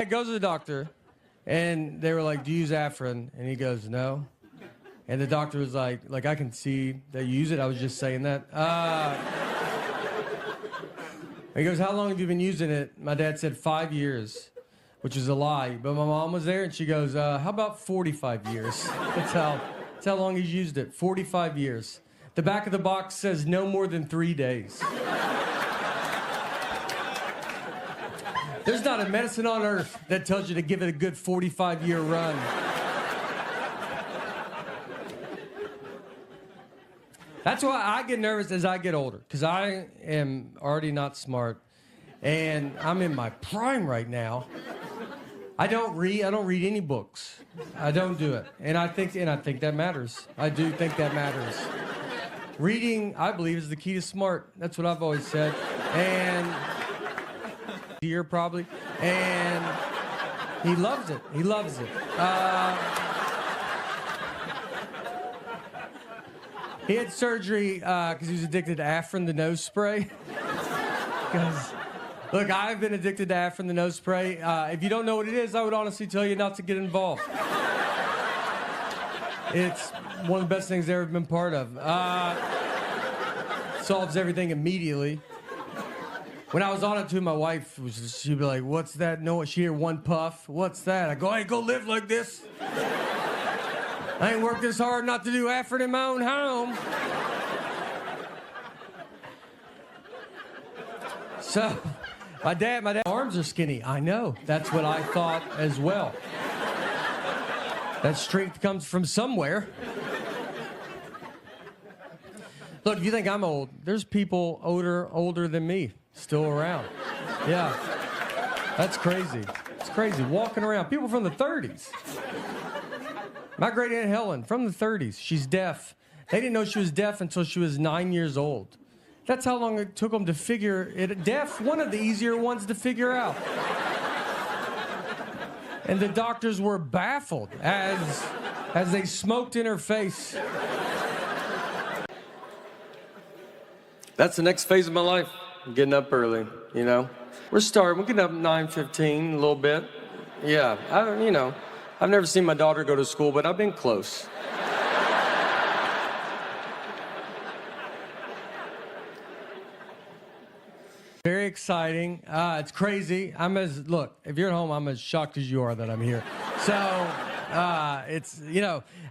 I goes to the doctor, and they were like, "Do you use Afrin?" And he goes, "No." And the doctor was like, I can see that you use it. I was just saying that. He goes, "How long have you been using it?" My dad said 5 years, which is a lie. But my mom was there, and she goes, "How about 45 years?" That's how long he's used it. 45 years. The back of the box says no more than 3 days. There's not a medicine on earth that tells you to give it a good 45-year run. That's why I get nervous as I get older, because I am already not smart, and I'm in my prime right now. I don't read any books. I don't do it, and I think that matters. I do think that matters. Reading, I believe, is the key to smart. That's what I've always said, and here probably, and he loves it. He loves it. He had surgery because he was addicted to Afrin, the nose spray. Look, I've been addicted to Afrin, the nose spray. If you don't know what it is, I would honestly tell you not to get involved. It's one of the best things I've ever been part of. Solves everything immediately. When I was on it too, my wife she'd be like, "What's that?" No, she'd hear one puff. "What's that?" I go, "Hey, go live like this. I ain't worked this hard not to do Afrin in my own home." So, my dad's arms are skinny. I know. That's what I thought as well. That strength comes from somewhere. Look, if you think I'm old, there's people older than me still around. Yeah. That's crazy. It's crazy. Walking around. People from the 30s. My great aunt Helen, from the 30s. She's deaf. They didn't know she was deaf until she was 9 years old. That's how long it took them to figure it. Deaf, one of the easier ones to figure out. And the doctors were baffled as they smoked in her face. That's the next phase of my life. I'm getting up early, you know. We're getting up 9:15, a little bit. Yeah, I've never seen my daughter go to school, but I've been close. Very exciting. It's crazy. Look, if you're at home, I'm as shocked as you are that I'm here. So,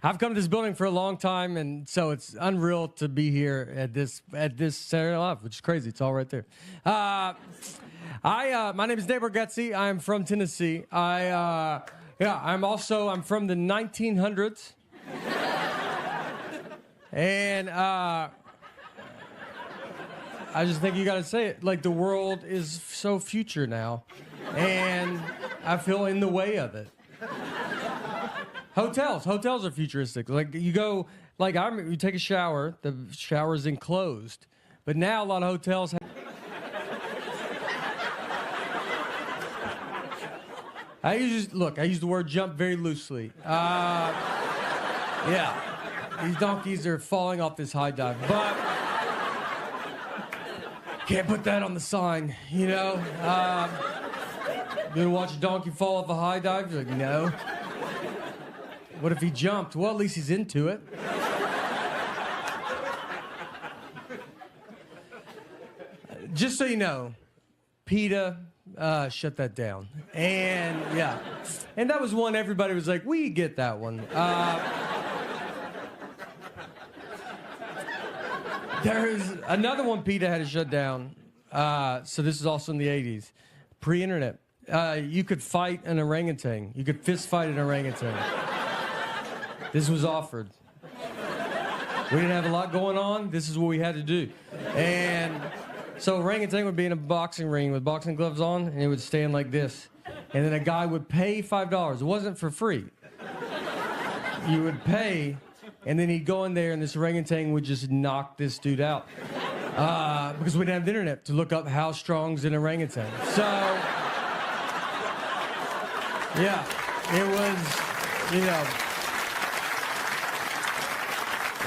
I've come to this building for a long time, and so it's unreal to be here at this Saturday Night Live, which is crazy. It's all right there. My name is Nate Bargatze. I'm from Tennessee. I'm from the 1900s. And, I just think you gotta say it. Like, the world is so future now, and I feel in the way of it. Hotels are futuristic. Like, you go, you take a shower, the shower's enclosed, but now a lot of hotels have... I use the word jump very loosely. Yeah, these donkeys are falling off this high dive, but can't put that on the sign, you know? You gonna watch a donkey fall off a high dive? You're like, no. What if he jumped? Well, at least he's into it. Just so you know, PETA shut that down. And, yeah. And that was one everybody was like, we get that one. There's another one PETA had to shut down. So this is also in the 80s. Pre-internet. You could fight an orangutan. You could fist fight an orangutan. This was offered. We didn't have a lot going on. This is what we had to do. And so orangutan would be in a boxing ring with boxing gloves on, and it would stand like this. And then a guy would pay $5. It wasn't for free. You would pay... And then he'd go in there, and this orangutan would just knock this dude out. Because we didn't have the internet to look up how strong's an orangutan. So, yeah,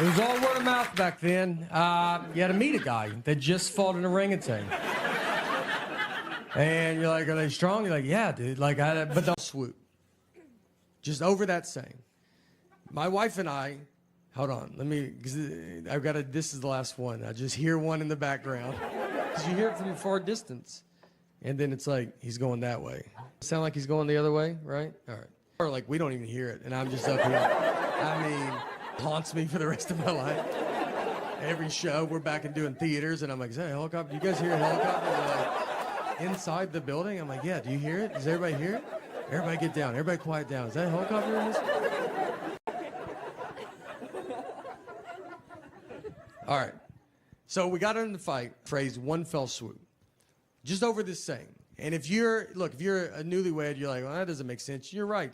it was all word of mouth back then. You had to meet a guy that just fought an orangutan. And you're like, are they strong? You're like, yeah, dude. Like, but they'll swoop. Just over that same. My wife and I, hold on, because I've got this is the last one. I just hear one in the background. Because you hear it from a far distance. And then it's like, he's going that way. Sound like he's going the other way, right? All right. Or like, we don't even hear it, and I'm just up here. I mean, haunts me for the rest of my life. Every show, we're back and doing theaters, and I'm like, is that a helicopter? You guys hear a helicopter? And they're like, inside the building? I'm like, yeah, do you hear it? Does everybody hear it? Everybody get down. Everybody quiet down. Is that a helicopter in this? All right. So we got in the fight, phrase one fell swoop. Just over this saying. And if you're a newlywed, you're like, well, that doesn't make sense. You're right.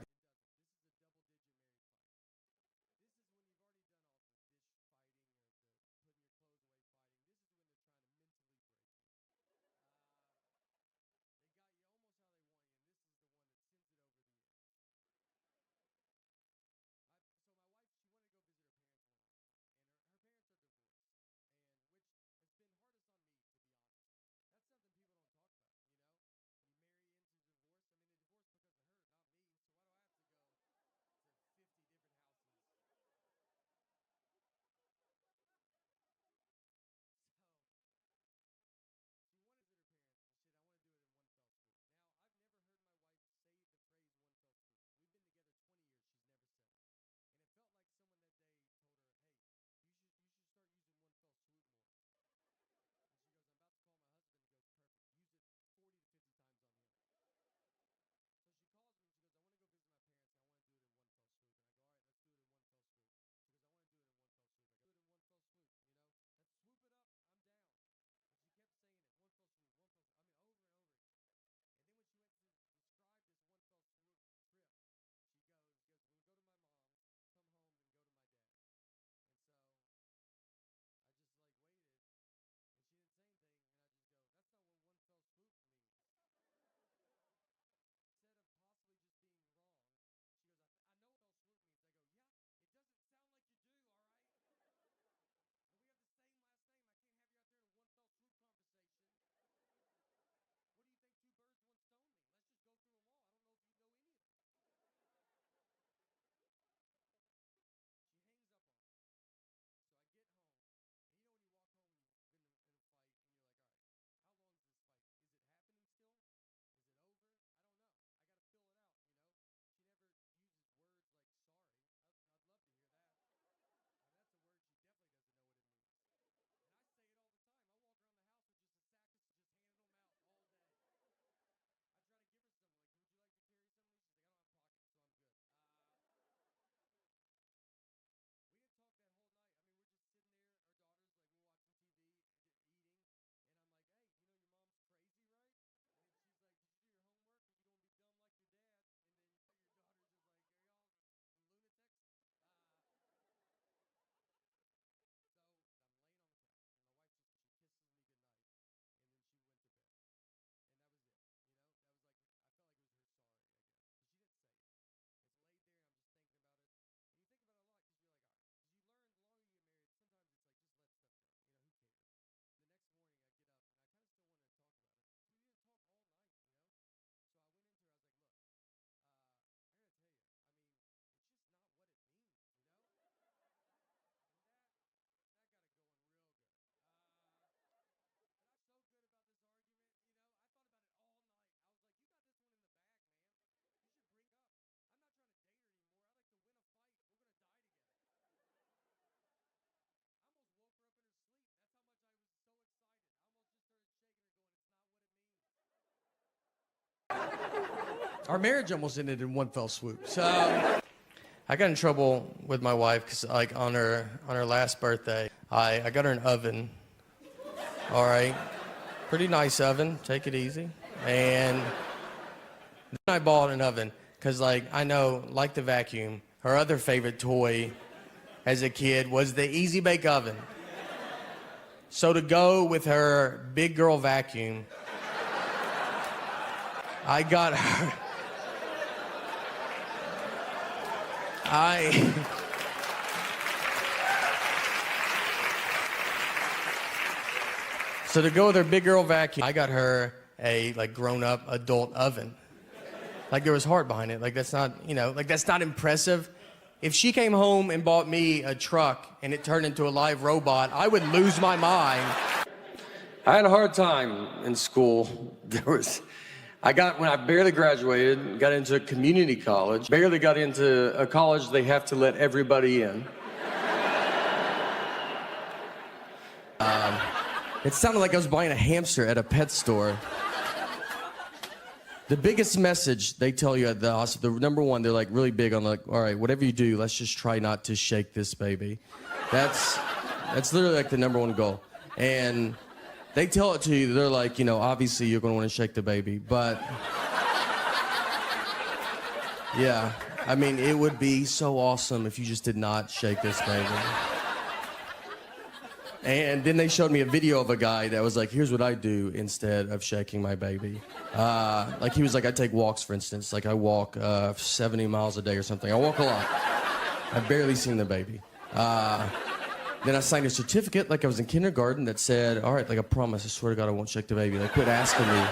Our marriage almost ended in one fell swoop. So I got in trouble with my wife because, like, on her last birthday, I got her an oven. All right, pretty nice oven. Take it easy. And then I bought an oven because, like, I know, like the vacuum, her other favorite toy as a kid was the Easy Bake Oven. So to go with her big girl vacuum, I got her. So to go with her big girl vacuum, I got her a like grown-up adult oven. Like there was heart behind it. Like that's not, you know, like that's not impressive. If she came home and bought me a truck and it turned into a live robot, I would lose my mind. I had a hard time in school. When I barely graduated, got into a community college, barely got into a college they have to let everybody in. It sounded like I was buying a hamster at a pet store. The biggest message they tell you at the hospital, the number one, they're like really big on like, all right, whatever you do, let's just try not to shake this baby. That's literally like the number one goal. And they tell it to you, they're like, you know, obviously you're gonna wanna shake the baby, but yeah, I mean, it would be so awesome if you just did not shake this baby. And then they showed me a video of a guy that was like, here's what I do instead of shaking my baby. Like he was like, I take walks, for instance. Like I walk 70 miles a day or something. I walk a lot. I've barely seen the baby. Then I signed a certificate like I was in kindergarten that said, all right, like I promise, I swear to God I won't shake the baby. Like quit asking me.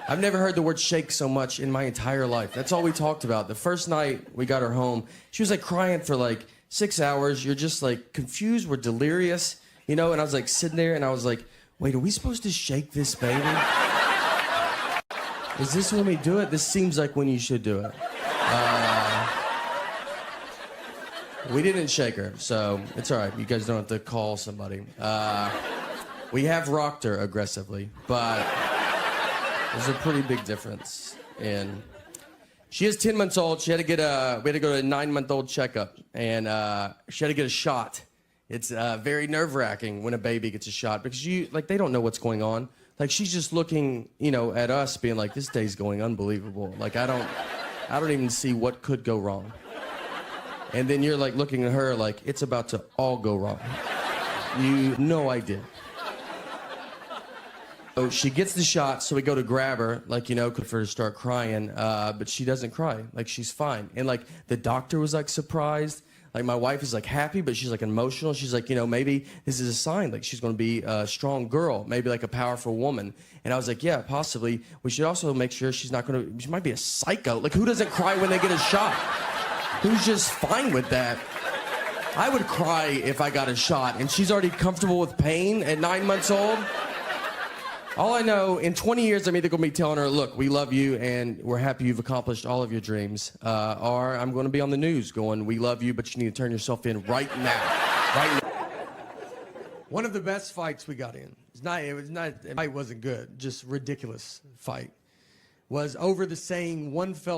I've never heard the word shake so much in my entire life. That's all we talked about. The first night we got her home, she was like crying for like 6 hours. You're just like confused, we're delirious. You know, and I was like sitting there and I was like, wait, are we supposed to shake this baby? Is this when we do it? This seems like when you should do it. We didn't shake her, so it's all right. You guys don't have to call somebody. We have rocked her aggressively, but there's a pretty big difference. And she is 10 months old. She had to get we had to go to a 9-month-old checkup, and she had to get a shot. It's very nerve-wracking when a baby gets a shot because they don't know what's going on. Like she's just looking, you know, at us being like, this day's going unbelievable. Like I don't even see what could go wrong. And then you're like looking at her like it's about to all go wrong. You no idea. So she gets the shot, so we go to grab her, like, you know, for her to start crying, but she doesn't cry. Like she's fine. And like the doctor was like surprised. Like my wife is like happy, but she's like emotional. She's like, you know, maybe this is a sign. Like she's going to be a strong girl, maybe like a powerful woman. And I was like, yeah, possibly. We should also make sure she's not going to, she might be a psycho. Like who doesn't cry when they get a shot? Who's just fine with that? I would cry if I got a shot and she's already comfortable with pain at 9 months old. All I know, in 20 years, I'm either going to be telling her, look, we love you and we're happy you've accomplished all of your dreams. Or I'm going to be on the news going, we love you, but you need to turn yourself in right now. Right now. One of the best fights we got in, the fight wasn't good, just ridiculous fight, was over the saying, one fell